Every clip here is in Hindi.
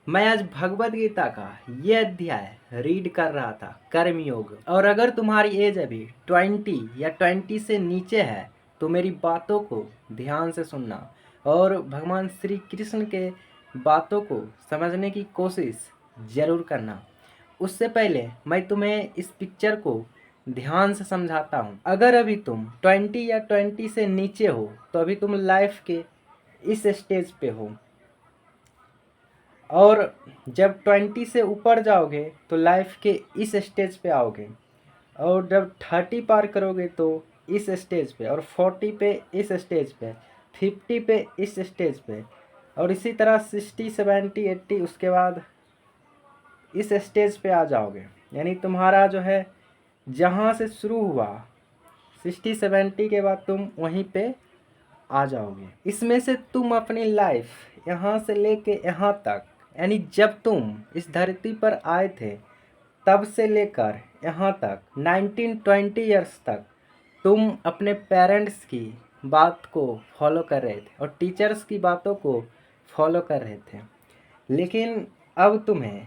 मैं आज भगवत गीता का ये अध्याय रीड कर रहा था, कर्मयोग। और अगर तुम्हारी एज अभी 20 या 20 से नीचे है तो मेरी बातों को ध्यान से सुनना और भगवान श्री कृष्ण के बातों को समझने की कोशिश जरूर करना। उससे पहले मैं तुम्हें इस पिक्चर को ध्यान से समझाता हूँ। अगर अभी तुम 20 या 20 से नीचे हो तो अभी तुम लाइफ के इस स्टेज पे हो, और जब 20 से ऊपर जाओगे तो लाइफ के इस स्टेज पे आओगे, और जब 30 पार करोगे तो इस स्टेज पे, और 40 पे इस स्टेज पे, 50 पे इस स्टेज पे, और इसी तरह 60 70 80 उसके बाद इस स्टेज पे आ जाओगे। यानी तुम्हारा जो है जहाँ से शुरू हुआ 60 70 के बाद तुम वहीं पे आ जाओगे। इसमें से तुम अपनी लाइफ यहाँ से लेके यहाँ तक, यानी जब तुम इस धरती पर आए थे तब से लेकर यहाँ तक 19-20 ईयर्स तक तुम अपने पेरेंट्स की बात को फॉलो कर रहे थे और टीचर्स की बातों को फॉलो कर रहे थे। लेकिन अब तुम्हें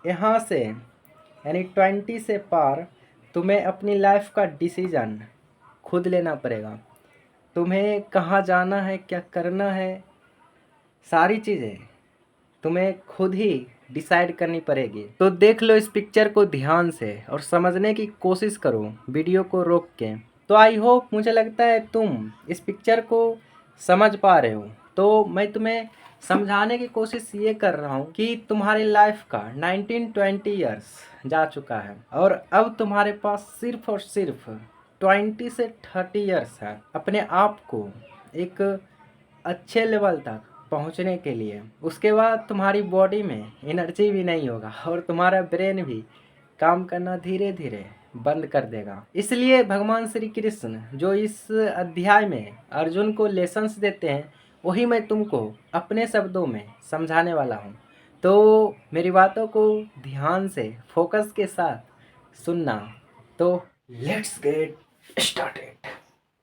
यहाँ से यानी 20 से पार तुम्हें अपनी लाइफ का डिसीजन खुद लेना पड़ेगा। तुम्हें कहाँ जाना है, क्या करना है, सारी चीज़ें तुम्हें खुद ही डिसाइड करनी पड़ेगी। तो देख लो इस पिक्चर को ध्यान से और समझने की कोशिश करो वीडियो को रोक के। तो आई होप, मुझे लगता है तुम इस पिक्चर को समझ पा रहे हो। तो मैं तुम्हें समझाने की कोशिश ये कर रहा हूँ कि तुम्हारी लाइफ का 19-20 ईयर्स जा चुका है और अब तुम्हारे पास सिर्फ और सिर्फ 20 से 30 ईयर्स है अपने आप को एक अच्छे लेवल तक पहुंचने के लिए। उसके बाद तुम्हारी बॉडी में एनर्जी भी नहीं होगा और तुम्हारा ब्रेन भी काम करना धीरे धीरे बंद कर देगा। इसलिए भगवान श्री कृष्ण जो इस अध्याय में अर्जुन को लेसन्स देते हैं वही मैं तुमको अपने शब्दों में समझाने वाला हूँ। तो मेरी बातों को ध्यान से फोकस के साथ सुनना। तो लेट्स गेट स्टार्टेड।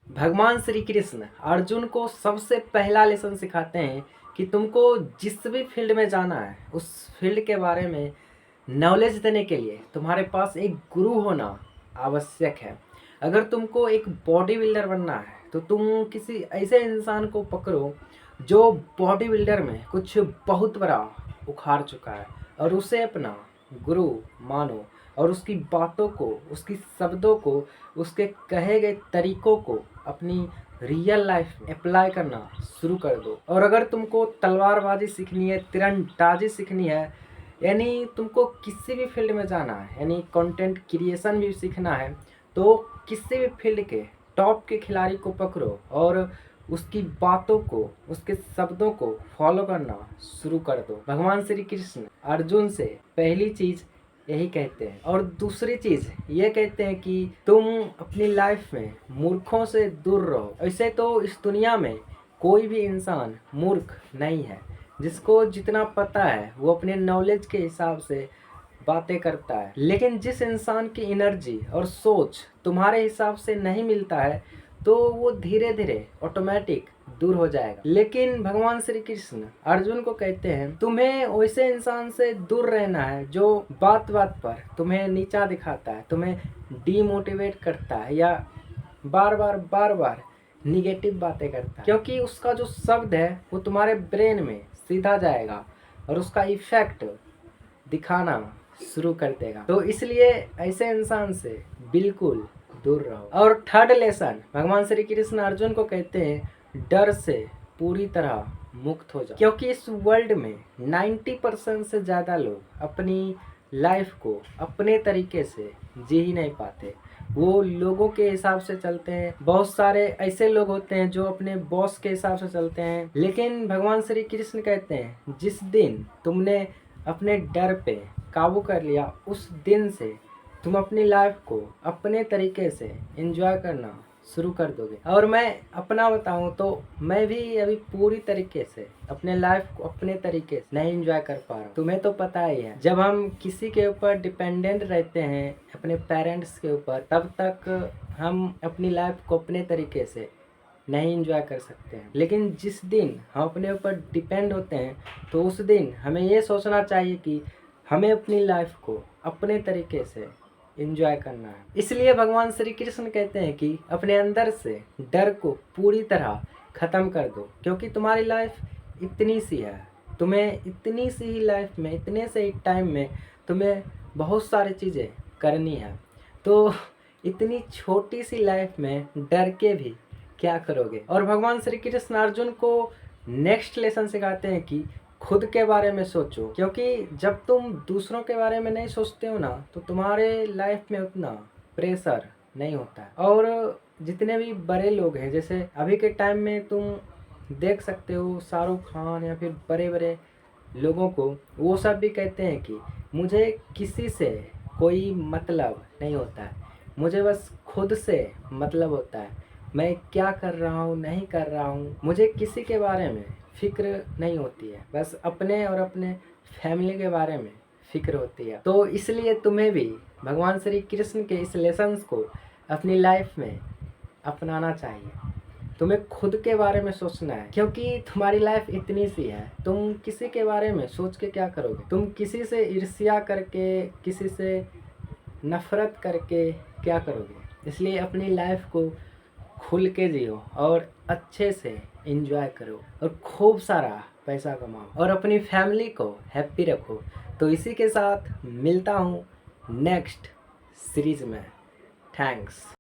भगवान श्री कृष्ण अर्जुन को सबसे पहला लेसन सिखाते हैं कि तुमको जिस भी फील्ड में जाना है उस फील्ड के बारे में नॉलेज देने के लिए तुम्हारे पास एक गुरु होना आवश्यक है। अगर तुमको एक बॉडी बिल्डर बनना है तो तुम किसी ऐसे इंसान को पकड़ो जो बॉडी बिल्डर में कुछ बहुत बड़ा उखाड़ चुका है और उसे अपना गुरु मानो और उसकी बातों को, उसकी शब्दों को, उसके कहे गए तरीकों को अपनी रियल लाइफ में अप्लाई करना शुरू कर दो। और अगर तुमको तलवारबाजी सीखनी है, तीरंदाजी सीखनी है, यानी तुमको किसी भी फील्ड में जाना है, यानी कंटेंट क्रिएशन भी सीखना है, तो किसी भी फील्ड के टॉप के खिलाड़ी को पकड़ो और उसकी बातों को, उसके शब्दों को फॉलो करना शुरू कर दो। भगवान श्री कृष्ण अर्जुन से पहली चीज यही कहते हैं। और दूसरी चीज ये कहते हैं कि तुम अपनी लाइफ में मूर्खों से दूर रहो। ऐसे तो इस दुनिया में कोई भी इंसान मूर्ख नहीं है। जिसको जितना पता है वो अपने नॉलेज के हिसाब से बातें करता है। लेकिन जिस इंसान की एनर्जी और सोच तुम्हारे हिसाब से नहीं मिलता है तो वो धीरे धीरे ऑटोमेटिक दूर हो जाएगा। लेकिन भगवान श्री कृष्ण अर्जुन को कहते हैं तुम्हें वैसे इंसान से दूर रहना है जो बात बात पर तुम्हें नीचा दिखाता है, तुम्हें डीमोटिवेट करता है या बार बार निगेटिव बातें करता है, क्योंकि उसका जो शब्द है वो तुम्हारे ब्रेन में सीधा जाएगा और उसका इफेक्ट दिखाना शुरू कर देगा। तो इसलिए ऐसे इंसान से बिल्कुल दूर रहो। और थर्ड लेसन भगवान श्री कृष्ण अर्जुन को कहते हैं डर से पूरी तरह मुक्त हो जाओ, क्योंकि इस वर्ल्ड में 90% से ज़्यादा लोग अपनी लाइफ को अपने तरीके से जी ही नहीं पाते। वो लोगों के हिसाब से चलते हैं। बहुत सारे ऐसे लोग होते हैं जो अपने बॉस के हिसाब से चलते हैं। लेकिन भगवान श्री कृष्ण कहते हैं जिस दिन तुमने अपने डर पे काबू कर लिया उस दिन से तुम अपनी लाइफ को अपने तरीके से एंजॉय करना शुरू कर दोगे। और मैं अपना बताऊं तो मैं भी अभी पूरी तरीके से अपने लाइफ को अपने तरीके से नहीं एंजॉय कर पा रहा हूँ। तुम्हें तो पता ही है, जब हम किसी के ऊपर डिपेंडेंट रहते हैं अपने पेरेंट्स के ऊपर, तब तक हम अपनी लाइफ को अपने तरीके से नहीं एंजॉय कर सकते हैं। लेकिन जिस दिन हम अपने ऊपर डिपेंड होते हैं तो उस दिन हमें ये सोचना चाहिए कि हमें अपनी लाइफ को अपने तरीके से एंजॉय करना है। इसलिए भगवान श्री कृष्ण कहते हैं कि अपने अंदर से डर को पूरी तरह ख़त्म कर दो, क्योंकि तुम्हारी लाइफ इतनी सी है। तुम्हें इतनी सी ही लाइफ में, इतने से ही टाइम में तुम्हें बहुत सारी चीज़ें करनी है। तो इतनी छोटी सी लाइफ में डर के भी क्या करोगे। और भगवान श्री कृष्ण अर्जुन को नेक्स्ट लेसन सिखाते हैं कि खुद के बारे में सोचो, क्योंकि जब तुम दूसरों के बारे में नहीं सोचते हो ना तो तुम्हारे लाइफ में उतना प्रेशर नहीं होता है। और जितने भी बड़े लोग हैं, जैसे अभी के टाइम में तुम देख सकते हो शाहरुख खान या फिर बड़े बड़े लोगों को, वो सब भी कहते हैं कि मुझे किसी से कोई मतलब नहीं होता है, मुझे बस खुद से मतलब होता है। मैं क्या कर रहा हूँ नहीं कर रहा हूँ मुझे किसी के बारे में फिक्र नहीं होती है, बस अपने और अपने फैमिली के बारे में फिक्र होती है। तो इसलिए तुम्हें भी भगवान श्री कृष्ण के इस लेसन्स को अपनी लाइफ में अपनाना चाहिए। तुम्हें खुद के बारे में सोचना है, क्योंकि तुम्हारी लाइफ इतनी सी है। तुम किसी के बारे में सोच के क्या करोगे। तुम किसी से ईर्ष्या करके, किसी से नफरत करके क्या करोगे। इसलिए अपनी लाइफ को खुल के जियो और अच्छे से एंजॉय करो और खूब सारा पैसा कमाओ और अपनी फैमिली को हैप्पी रखो। तो इसी के साथ मिलता हूँ नेक्स्ट सीरीज में। थैंक्स।